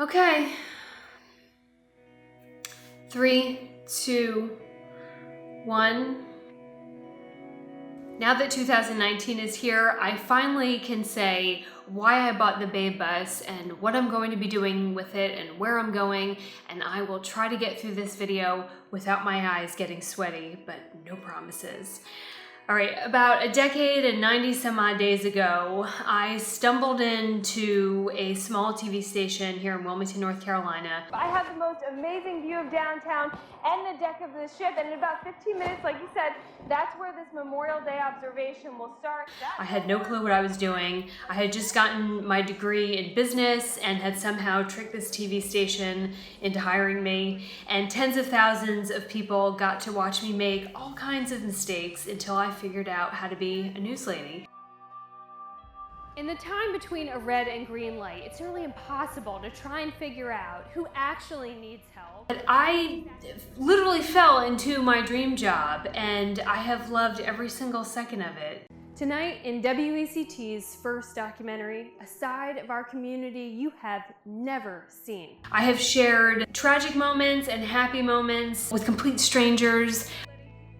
Okay. 3, 2, 1. Now that 2019 is here, I finally can say why I bought the Babe Bus and what I'm going to be doing with it and where I'm going, and I will try to get through this video without my eyes getting sweaty, but no promises. All right, about a decade and 90 some odd days ago, I stumbled into a small TV station here in Wilmington, North Carolina. I have the most amazing view of downtown and the deck of the ship, and in about 15 minutes, like you said, that's where this Memorial Day observation will start. I had no clue what I was doing. I had just gotten my degree in business and had somehow tricked this TV station into hiring me, and tens of thousands of people got to watch me make all kinds of mistakes until I figured out how to be a news lady. In the time between a red and green light, it's nearly impossible to try and figure out who actually needs help. But I literally fell into my dream job, and I have loved every single second of it. Tonight in WECT's first documentary, a side of our community you have never seen. I have shared tragic moments and happy moments with complete strangers.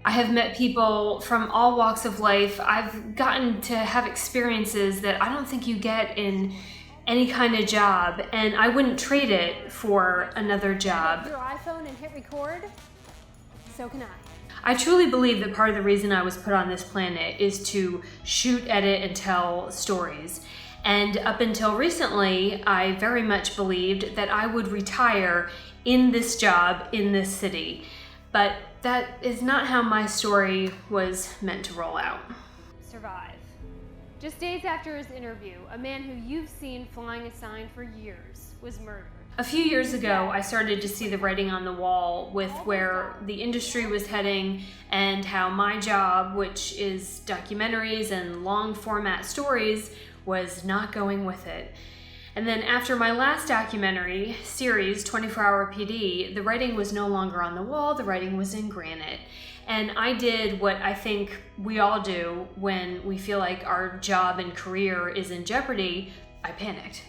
I have met people from all walks of life. I've gotten to have experiences that I don't think you get in any kind of job, and I wouldn't trade it for another job. Your iPhone and hit record, so can I. I truly believe that part of the reason I was put on this planet is to shoot, edit, and tell stories. And up until recently, I very much believed that I would retire in this job in this city. But that is not how my story was meant to roll out. Survive. Just days after his interview, a man who you've seen flying a sign for years was murdered. A few years ago, I started to see the writing on the wall with where the industry was heading and how my job, which is documentaries and long format stories, was not going with it. And then after my last documentary series, 24 Hour PD, the writing was no longer on the wall, the writing was in granite. And I did what I think we all do when we feel like our job and career is in jeopardy. I panicked.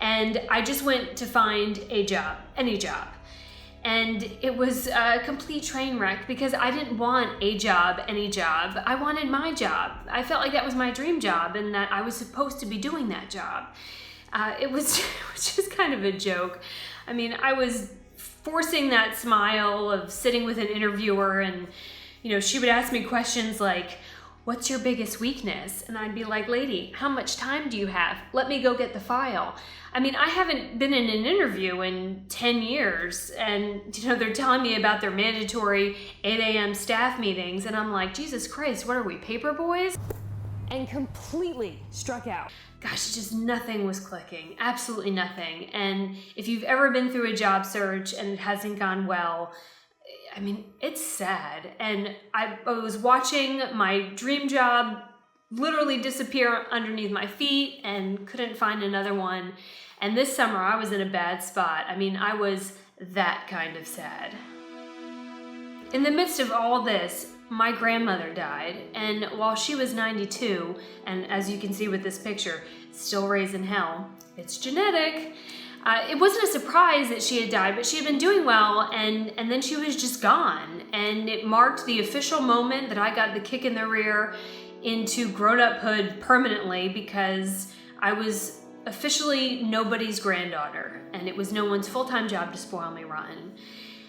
And I just went to find a job, any job. And it was a complete train wreck because I didn't want a job, any job. I wanted my job. I felt like that was my dream job and that I was supposed to be doing that job. It was just kind of a joke. I mean, I was forcing that smile of sitting with an interviewer and, she would ask me questions like, "What's your biggest weakness?" And I'd be like, "Lady, how much time do you have? Let me go get the file." I mean, I haven't been in an interview in 10 years and, they're telling me about their mandatory 8 a.m. staff meetings and I'm like, Jesus Christ, what are we, paper boys? And completely struck out. Gosh, just nothing was clicking, absolutely nothing. And if you've ever been through a job search and it hasn't gone well, I mean, it's sad. And I was watching my dream job literally disappear underneath my feet and couldn't find another one. And this summer I was in a bad spot. I mean, I was that kind of sad. In the midst of all this, my grandmother died, and while she was 92, and as you can see with this picture, still raising hell, it's genetic. It wasn't a surprise that she had died, but she had been doing well, and then she was just gone. And it marked the official moment that I got the kick in the rear into grown-uphood permanently because I was officially nobody's granddaughter, and it was no one's full-time job to spoil me rotten.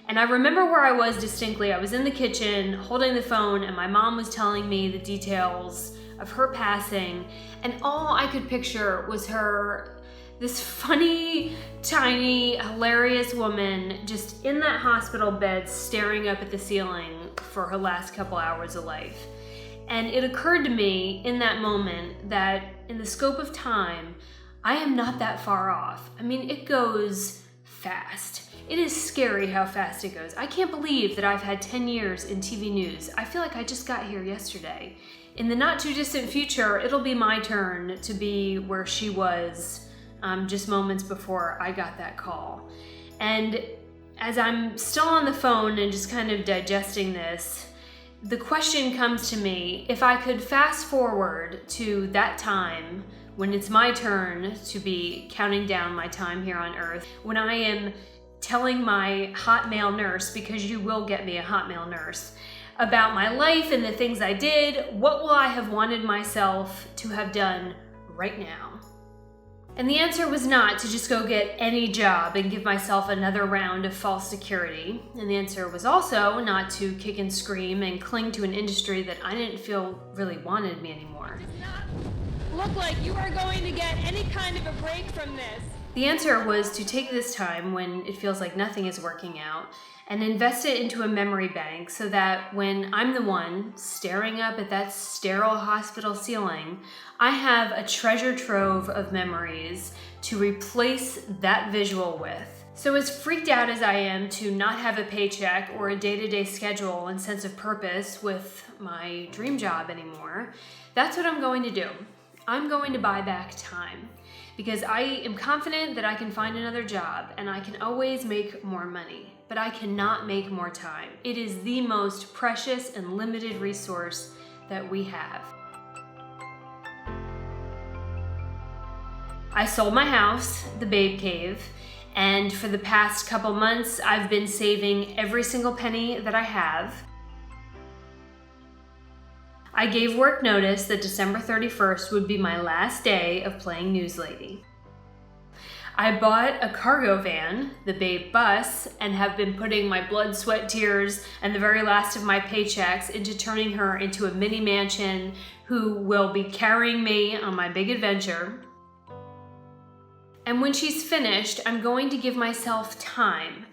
And I remember where I was distinctly. I was in the kitchen holding the phone, and my mom was telling me the details of her passing, and all I could picture was her, this funny, tiny, hilarious woman just in that hospital bed staring up at the ceiling for her last couple hours of life. And it occurred to me in that moment that in the scope of time, I am not that far off. I mean, it goes fast. It is scary how fast it goes. I can't believe that I've had 10 years in TV news. I feel like I just got here yesterday. In the not too distant future, it'll be my turn to be where she was just moments before I got that call. And as I'm still on the phone and just kind of digesting this, the question comes to me, if I could fast forward to that time when it's my turn to be counting down my time here on Earth, when I am telling my hot male nurse, because you will get me a hot male nurse, about my life and the things I did, what will I have wanted myself to have done right now? And the answer was not to just go get any job and give myself another round of false security. And the answer was also not to kick and scream and cling to an industry that I didn't feel really wanted me anymore. It does not look like you are going to get any kind of a break from this. The answer was to take this time when it feels like nothing is working out and invest it into a memory bank so that when I'm the one staring up at that sterile hospital ceiling, I have a treasure trove of memories to replace that visual with. So as freaked out as I am to not have a paycheck or a day-to-day schedule and sense of purpose with my dream job anymore, that's what I'm going to do. I'm going to buy back time. Because I am confident that I can find another job and I can always make more money, but I cannot make more time. It is the most precious and limited resource that we have. I sold my house, the Babe Cave, and for the past couple months, I've been saving every single penny that I have. I gave work notice that December 31st would be my last day of playing Newslady. I bought a cargo van, the Babe Bus, and have been putting my blood, sweat, tears, and the very last of my paychecks into turning her into a mini mansion who will be carrying me on my big adventure. And when she's finished, I'm going to give myself time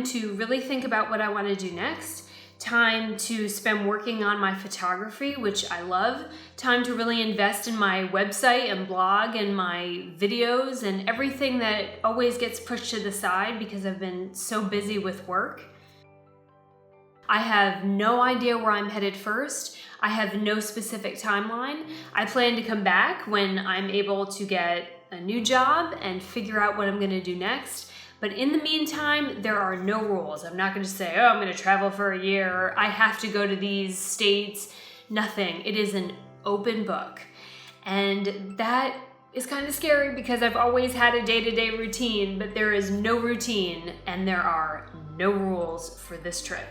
to really think about what I want to do next, time to spend working on my photography, which I love, time to really invest in my website and blog and my videos and everything that always gets pushed to the side because I've been so busy with work. I have no idea where I'm headed first. I have no specific timeline. I plan to come back when I'm able to get a new job and figure out what I'm going to do next. But in the meantime, there are no rules. I'm not going to say, oh, I'm going to travel for a year, or I have to go to these states. Nothing. It is an open book. And that is kind of scary because I've always had a day-to-day routine, but there is no routine and there are no rules for this trip.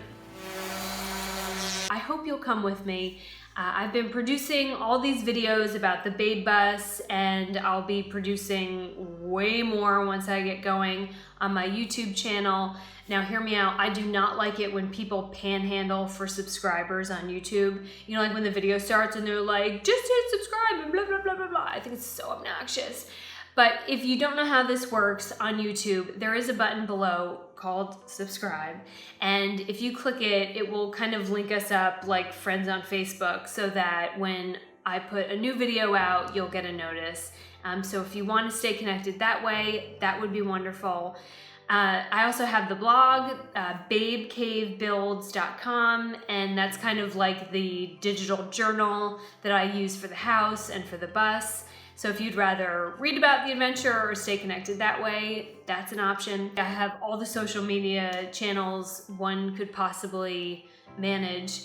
I hope you'll come with me. I've been producing all these videos about the Babe Bus, and I'll be producing way more once I get going on my YouTube channel. Now hear me out, I do not like it when people panhandle for subscribers on YouTube. You know, like when the video starts and they're like, just hit subscribe and blah, blah, blah, blah, blah. I think it's so obnoxious. But if you don't know how this works on YouTube, there is a button below called subscribe. And if you click it, it will kind of link us up like friends on Facebook so that when I put a new video out, you'll get a notice. So if you want to stay connected that way, that would be wonderful. I also have the blog, babecavebuilds.com, and that's kind of like the digital journal that I use for the house and for the bus. So if you'd rather read about the adventure or stay connected that way, that's an option. I have all the social media channels one could possibly manage.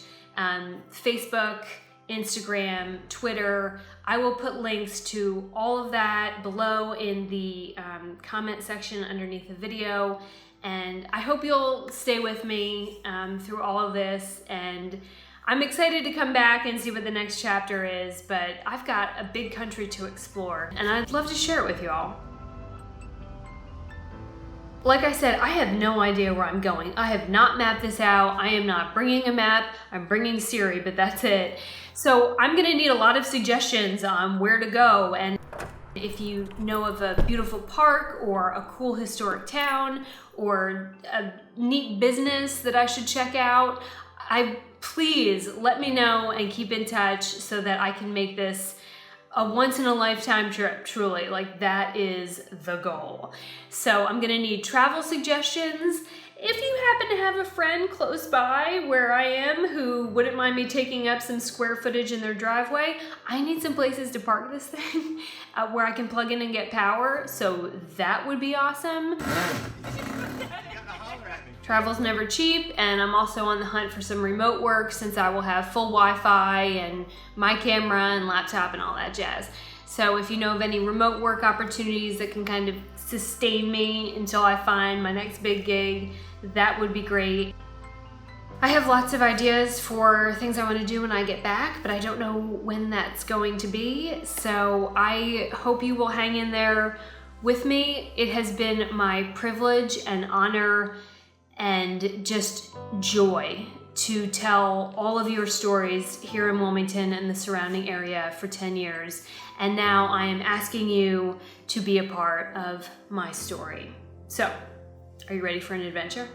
Facebook, Instagram, Twitter. I will put links to all of that below in the comment section underneath the video. And I hope you'll stay with me through all of this. And I'm excited to come back and see what the next chapter is, but I've got a big country to explore, and I'd love to share it with you all. Like I said, I have no idea where I'm going. I have not mapped this out. I am not bringing a map. I'm bringing Siri, but that's it. So I'm gonna need a lot of suggestions on where to go, and if you know of a beautiful park or a cool historic town or a neat business that I should check out, please let me know and keep in touch so that I can make this a once-in-a-lifetime trip, truly. Like, that is the goal. So I'm gonna need travel suggestions. If you happen to have a friend close by where I am who wouldn't mind me taking up some square footage in their driveway, I need some places to park this thing where I can plug in and get power, so that would be awesome. Travel's never cheap, and I'm also on the hunt for some remote work since I will have full Wi-Fi and my camera and laptop and all that jazz. So if you know of any remote work opportunities that can kind of sustain me until I find my next big gig, that would be great. I have lots of ideas for things I want to do when I get back, but I don't know when that's going to be. So I hope you will hang in there with me. It has been my privilege and honor and just joy to tell all of your stories here in Wilmington and the surrounding area for 10 years. And now I am asking you to be a part of my story. So, are you ready for an adventure?